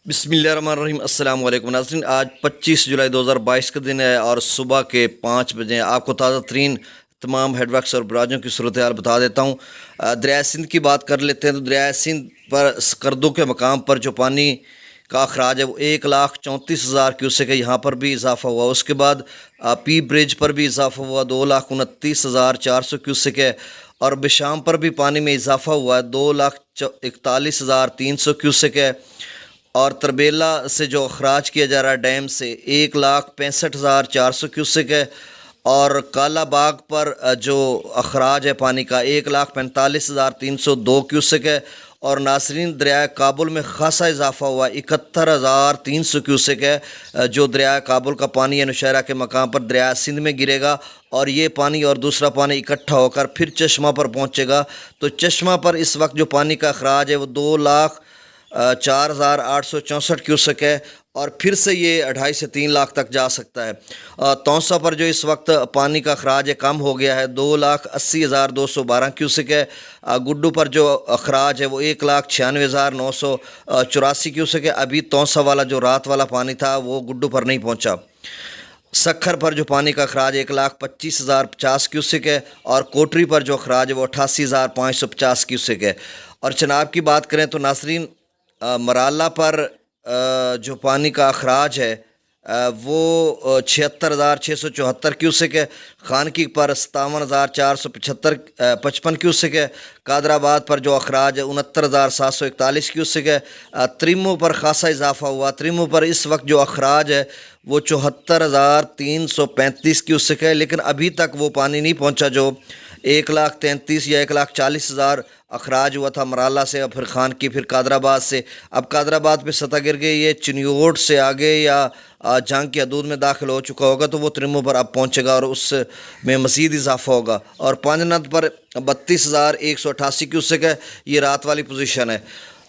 بسم اللہ الرحمن الرحیم۔ السلام علیکم ناظرین، آج 25 جولائی 2022 کا دن ہے اور صبح کے 5 بجے آپ کو تازہ ترین تمام ہیڈ ورکس اور براجوں کی صورتحال بتا دیتا ہوں۔ دریائے سندھ کی بات کر لیتے ہیں تو دریائے سندھ پر سکردو کے مقام پر جو پانی کا اخراج ہے وہ 1,34,000 کیوسیک ہے، یہاں پر بھی اضافہ ہوا۔ اس کے بعد پی برج پر بھی اضافہ ہوا، 2,29,400 کیوسیک ہے، اور بشام پر بھی پانی میں اضافہ ہوا ہے، 2,41,300 کیوسیک ہے، اور تربیلا سے جو اخراج کیا جا رہا ہے ڈیم سے 1,65,400 کیوسیک ہے، اور کالا باغ پر جو اخراج ہے پانی کا 1,45,302 کیوسیک ہے، اور ناصرین دریائے کابل میں خاصا اضافہ ہوا، 71,300 کیوسیک ہے، جو دریائے کابل کا پانی ہے نوشہرہ کے مقام پر دریائے سندھ میں گرے گا، اور یہ پانی اور دوسرا پانی اکٹھا ہو کر پھر چشمہ پر پہنچے گا۔ تو چشمہ پر اس وقت جو پانی کا اخراج ہے وہ 2,04,864 کیوسیک ہے، اور پھر سے یہ 2.5 سے 3 لاکھ تک جا سکتا ہے۔ تونسا پر جو اس وقت پانی کا اخراج ہے کم ہو گیا ہے، 2,80,212 کیوسیک ہے۔ گڈو پر جو اخراج ہے وہ 1,96,984 کیوسیک ہے۔ ابھی تونسا والا جو رات والا پانی تھا وہ گڈو پر نہیں پہنچا۔ سکھر پر جو پانی کا اخراج 1,25,050 کیوسیک ہے، اور کوٹری پر جو اخراج ہے وہ 88,550 کیوسیک ہے۔ اور چناب کی بات کریں تو ناظرین مرالہ پر جو پانی کا اخراج ہے وہ 76,674 کیوسیک ہے، خانقی پر 57,455 کیوسیک ہے، قادر آباد پر جو اخراج ہے 69,741 کیوسیک ہے۔ تریمو پر خاصا اضافہ ہوا، تریمو پر اس وقت جو اخراج ہے وہ 74,335 کیوسیک ہے، لیکن ابھی تک وہ پانی نہیں پہنچا جو 1,33,000 یا 1,40,000 اخراج ہوا تھا مرالہ سے، اور پھر خانقی، پھر قادر آباد سے۔ اب قادر آباد پہ سطح گر گئی، یہ چنیوٹ سے آگے یا جنگ کی حدود میں داخل ہو چکا ہوگا، تو وہ تریمو پر اب پہنچے گا اور اس میں مزید اضافہ ہوگا۔ اور پانجند پر 32,188 کیوسیک ہے، یہ رات والی پوزیشن ہے۔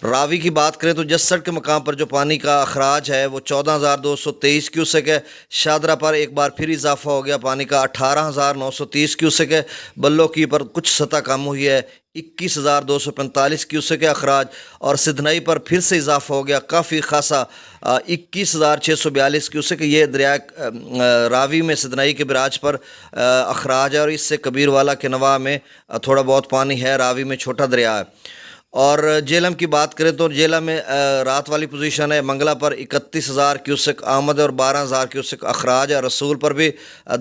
راوی کی بات کریں تو جسڑ کے مقام پر جو پانی کا اخراج ہے وہ 14,223 کیوسیک ہے۔ شادرہ پر ایک بار پھر اضافہ ہو گیا پانی کا، 18,930 کیوسیک ہے۔ بلو کی پر کچھ سطح کم ہوئی ہے، 21,245 کیوسیک ہے اخراج، اور سدھنائی پر پھر سے اضافہ ہو گیا کافی خاصا، 21,642 کیوسیک۔ یہ دریائے راوی میں سدھنائی کے براج پر اخراج ہے، اور اس سے کبیر والا کے نواح میں تھوڑا بہت پانی ہے، راوی میں چھوٹا دریا ہے۔ اور جیلم کی بات کریں تو جیلم میں رات والی پوزیشن ہے، منگلہ پر 31,000 کیوسیک آمد اور 12,000 کیوسیک اخراج ہے، رسول پر بھی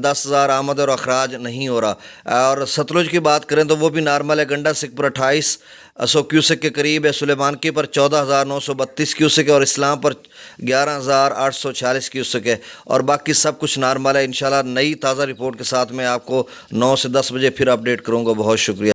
10,000 آمد اور اخراج نہیں ہو رہا۔ اور ستلج کی بات کریں تو وہ بھی نارمل ہے، گنڈا سکھ پر 2,800 کیوسیک کے قریب ہے، سلیمان کی پر 14,932 کیوسیک ہے، اور اسلام پر 11,846 کیوسیک ہے، اور باقی سب کچھ نارمل ہے۔ انشاءاللہ نئی تازہ رپورٹ کے ساتھ میں آپ کو 9 سے 10 بجے پھر اپڈیٹ کروں گا۔ بہت شکریہ۔